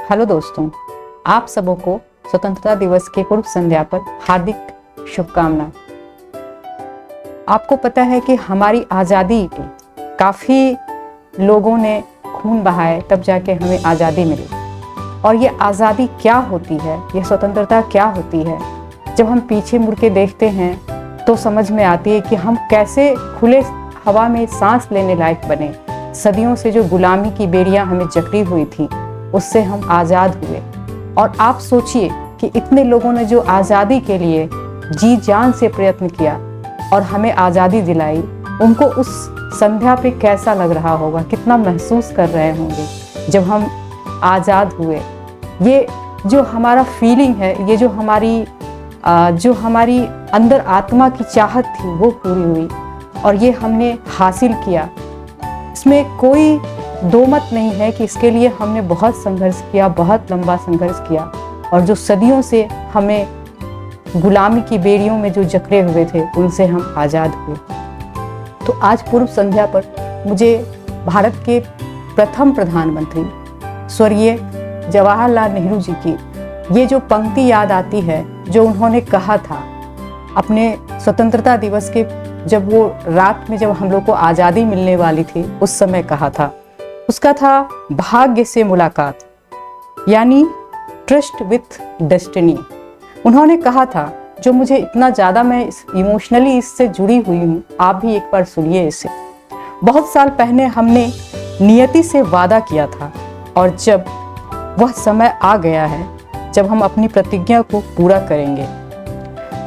Hello दोस्तों, आप सबों को स्वतंत्रता दिवस के पूर्व संध्या पर हार्दिक शुभकामनाएं। आपको पता है कि हमारी आज़ादी की काफ़ी लोगों ने खून बहाए तब जाके हमें आज़ादी मिली। और ये आज़ादी क्या होती है, ये स्वतंत्रता क्या होती है, जब हम पीछे मुड़ के देखते हैं तो समझ में आती है कि हम कैसे खुले हवा में सांस लेने लायक बने। सदियों से जो गुलामी की बेड़ियां हमें जकड़ी हुई थी, उससे हम आज़ाद हुए। और आप सोचिए कि इतने लोगों ने जो आज़ादी के लिए जी जान से प्रयत्न किया और हमें आज़ादी दिलाई, उनको उस संध्या पे कैसा लग रहा होगा, कितना महसूस कर रहे होंगे जब हम आज़ाद हुए। ये जो हमारा फीलिंग है, ये जो हमारी अंदर आत्मा की चाहत थी वो पूरी हुई और ये हमने हासिल किया। इसमें कोई दो मत नहीं है कि इसके लिए हमने बहुत संघर्ष किया, बहुत लंबा संघर्ष किया। और जो सदियों से हमें गुलामी की बेड़ियों में जो जकड़े हुए थे, उनसे हम आज़ाद हुए। तो आज पूर्व संध्या पर मुझे भारत के प्रथम प्रधानमंत्री स्वर्गीय जवाहरलाल नेहरू जी की ये जो पंक्ति याद आती है, जो उन्होंने कहा था अपने स्वतंत्रता दिवस के, जब वो रात में जब हम लोग को आज़ादी मिलने वाली थी उस समय कहा था। उसका था भाग्य से मुलाकात, यानी ट्रस्ट विथ डेस्टिनी। उन्होंने कहा था, जो मुझे इतना ज़्यादा, मैं इमोशनली इससे जुड़ी हुई हूँ, आप भी एक बार सुनिए इसे। बहुत साल पहले हमने नियति से वादा किया था और जब वह समय आ गया है जब हम अपनी प्रतिज्ञा को पूरा करेंगे।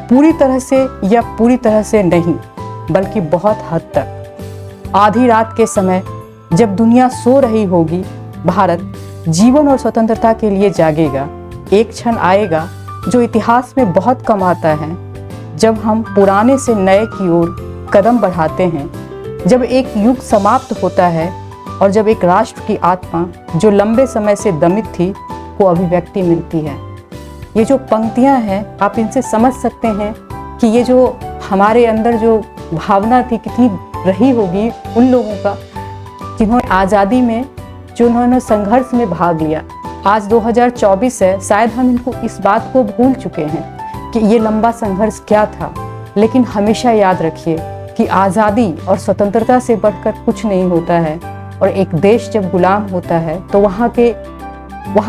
पूरी तरह से या पूरी तरह से नहीं, बल्कि बहुत हद तक। आधी रात के समय जब दुनिया सो रही होगी, भारत जीवन और स्वतंत्रता के लिए जागेगा। एक क्षण आएगा जो इतिहास में बहुत कम आता है, जब हम पुराने से नए की ओर कदम बढ़ाते हैं, जब एक युग समाप्त होता है और जब एक राष्ट्र की आत्मा जो लंबे समय से दमित थी को अभिव्यक्ति मिलती है। ये जो पंक्तियां हैं, आप इनसे समझ सकते हैं कि ये जो हमारे अंदर जो भावना थी कितनी रही होगी उन लोगों का जिन्होंने आज़ादी में, जो उन्होंने संघर्ष में भाग लिया। आज 2024 है, शायद हम इनको इस बात को भूल चुके हैं कि ये लंबा संघर्ष क्या था। लेकिन हमेशा याद रखिए कि आज़ादी और स्वतंत्रता से बढ़कर कुछ नहीं होता है। और एक देश जब गुलाम होता है तो वहाँ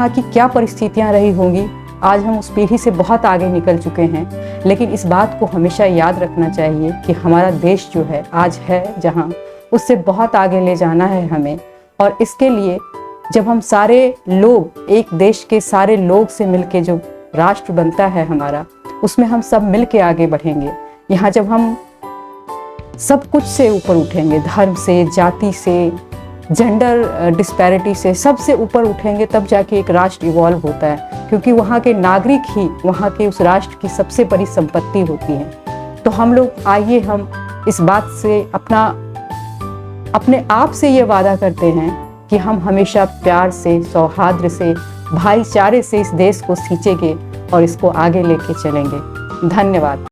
की क्या परिस्थितियाँ रही होंगी, आज हम उस पीढ़ी से बहुत आगे निकल चुके हैं। लेकिन इस बात को हमेशा याद रखना चाहिए कि हमारा देश जो है आज है जहाँ, उससे बहुत आगे ले जाना है हमें। और इसके लिए जब हम सारे लोग, एक देश के सारे लोग से मिलके जो राष्ट्र बनता है हमारा, उसमें हम सब मिलके आगे बढ़ेंगे। यहाँ जब हम सब कुछ से ऊपर उठेंगे, धर्म से, जाति से, जेंडर डिस्पैरिटी से, सबसे ऊपर उठेंगे, तब जाके एक राष्ट्र इवॉल्व होता है। क्योंकि वहाँ के नागरिक ही वहाँ के उस राष्ट्र की सबसे बड़ी संपत्ति होती है। तो हम लोग आइए हम इस बात से अपने आप से ये वादा करते हैं कि हम हमेशा प्यार से, सौहार्द से, भाईचारे से इस देश को सींचेंगे और इसको आगे लेके चलेंगे। धन्यवाद।